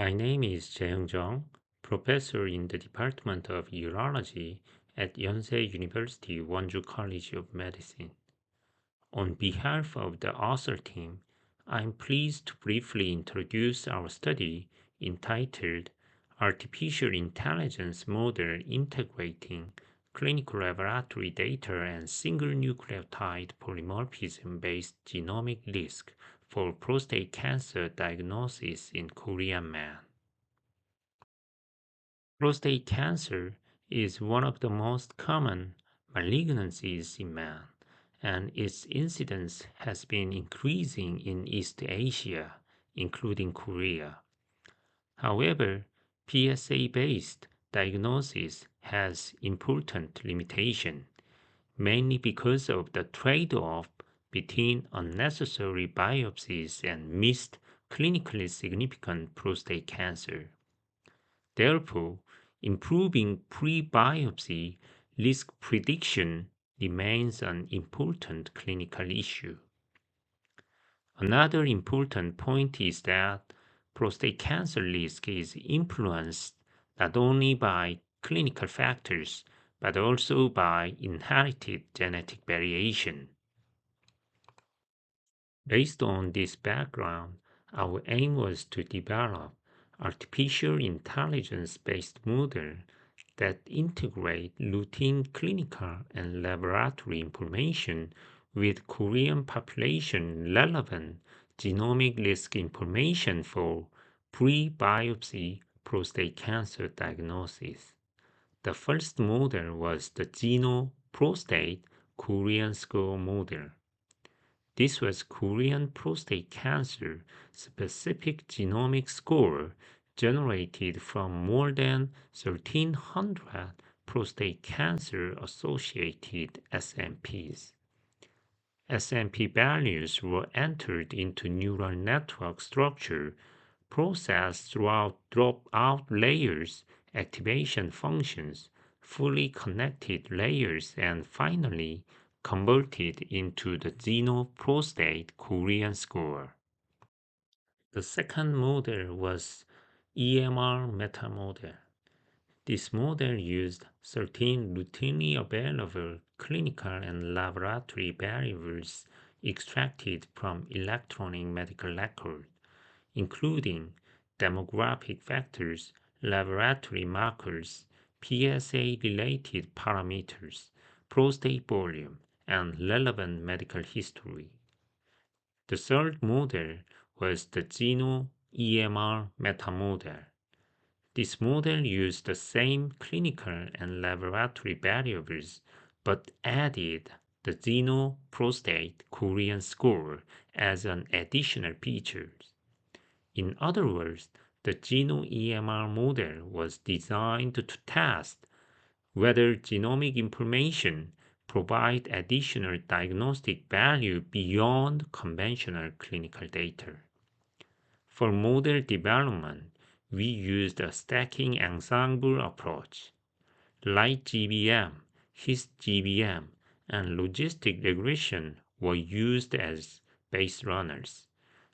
My name is Jeong, professor in the Department of Urology at Yonsei University Wonju College of Medicine. On behalf of the author team, I am pleased to briefly introduce our study entitled Artificial Intelligence Model Integrating Clinical Laboratory Data and Single Nucleotide Polymorphism-based Genomic Risk for Prostate Cancer Diagnosis in Korean Men. Prostate cancer is one of the most common malignancies in men, and its incidence has been increasing in East Asia, including Korea. However, PSA-based diagnosis has important limitation, mainly because of the trade-off between unnecessary biopsies and missed clinically significant prostate cancer. Therefore, improving pre-biopsy risk prediction remains an important clinical issue. Another important point is that prostate cancer risk is influenced not only by clinical factors but also by inherited genetic variation. Based on this background, our aim was to develop artificial intelligence-based model that integrate routine clinical and laboratory information with Korean population relevant genomic risk information for pre-biopsy prostate cancer diagnosis. The first model was the Prostate Korean score model. This was Korean prostate cancer specific genomic score generated from more than 1,300 prostate cancer associated SNPs. SNP values were entered into neural network structure, processed throughout dropout layers, activation functions, fully connected layers, and finally converted into the Prostate Korean score. The second model was EMR meta model. This model used 13 routinely available clinical and laboratory variables extracted from electronic medical record, including demographic factors, laboratory markers, PSA-related parameters, prostate volume, and relevant medical history. The third model was the EMR meta model. This model used the same clinical and laboratory variables but added the Prostate Korean score as an additional feature. In other words, the EMR model was designed to test whether genomic information provide additional diagnostic value beyond conventional clinical data. For model development, we used a stacking ensemble approach. Light GBM, His GBM, and logistic regression were used as base runners,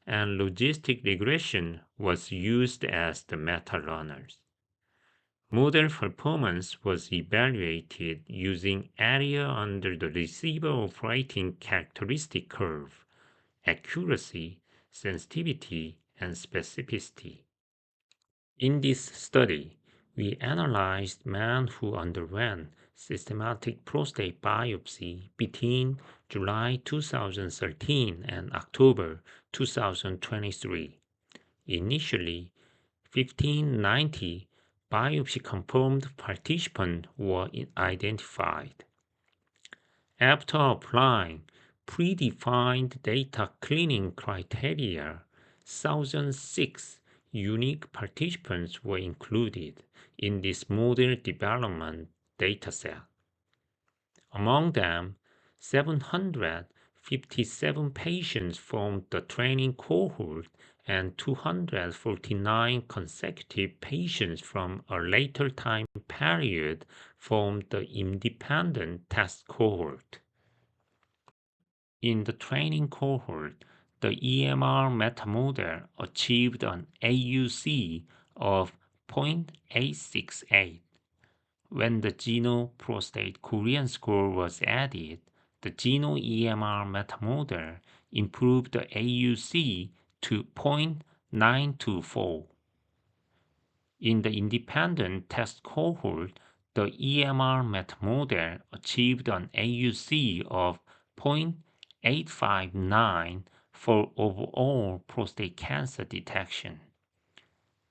and logistic regression was used as the meta runners. Model performance was evaluated using area under the receiver operating characteristic curve, accuracy, sensitivity, and specificity. In this study, we analyzed men who underwent systematic prostate biopsy between July 2013 and October 2023. Initially, 1590 biopsy-confirmed participants were identified. After applying predefined data cleaning criteria, 1,006 unique participants were included in this model development dataset. Among them, 757 patients formed the training cohort and 249 consecutive patients from a later time period formed the independent test cohort. In the training cohort, the EMR metamodel achieved an AUC of 0.868. When the Geno prostate Korean score was added, the Geno EMR metamodel improved the AUC to 0.924. In the independent test cohort, the EMR metamodel achieved an AUC of 0.859 for overall prostate cancer detection.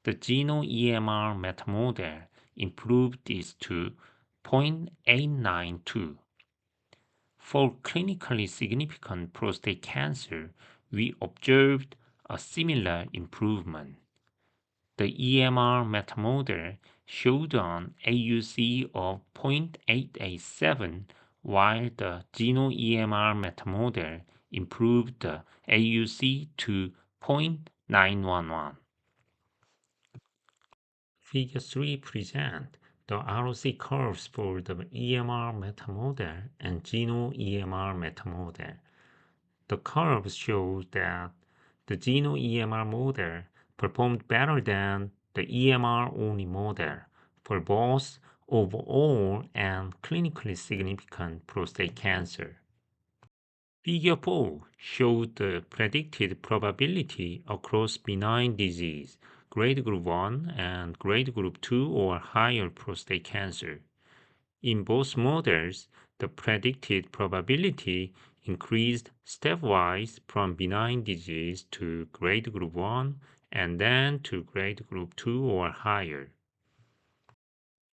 The Geno EMR metamodel improved this to 0.892. For clinically significant prostate cancer, we observed a similar improvement. The EMR metamodel showed an AUC of 0.887, while the Geno EMR metamodel improved the AUC to 0.911. Figure 3 presents the ROC curves for the EMR metamodel and Geno EMR metamodel. The curves show that the Geno EMR model performed better than the EMR-only model for both overall and clinically significant prostate cancer. Figure 4 showed the predicted probability across benign disease, grade group 1 and grade group 2 or higher prostate cancer. In both models, the predicted probability increased stepwise from benign disease to grade group 1 and then to grade group 2 or higher.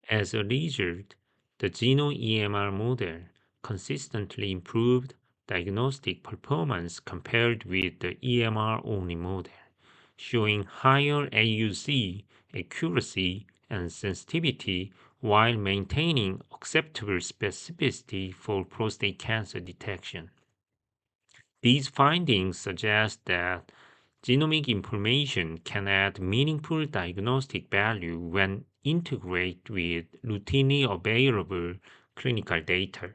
As a result, the Geno EMR model consistently improved diagnostic performance compared with the EMR-only model, showing higher AUC, accuracy, and sensitivity while maintaining acceptable specificity for prostate cancer detection. These findings suggest that genomic information can add meaningful diagnostic value when integrated with routinely available clinical data.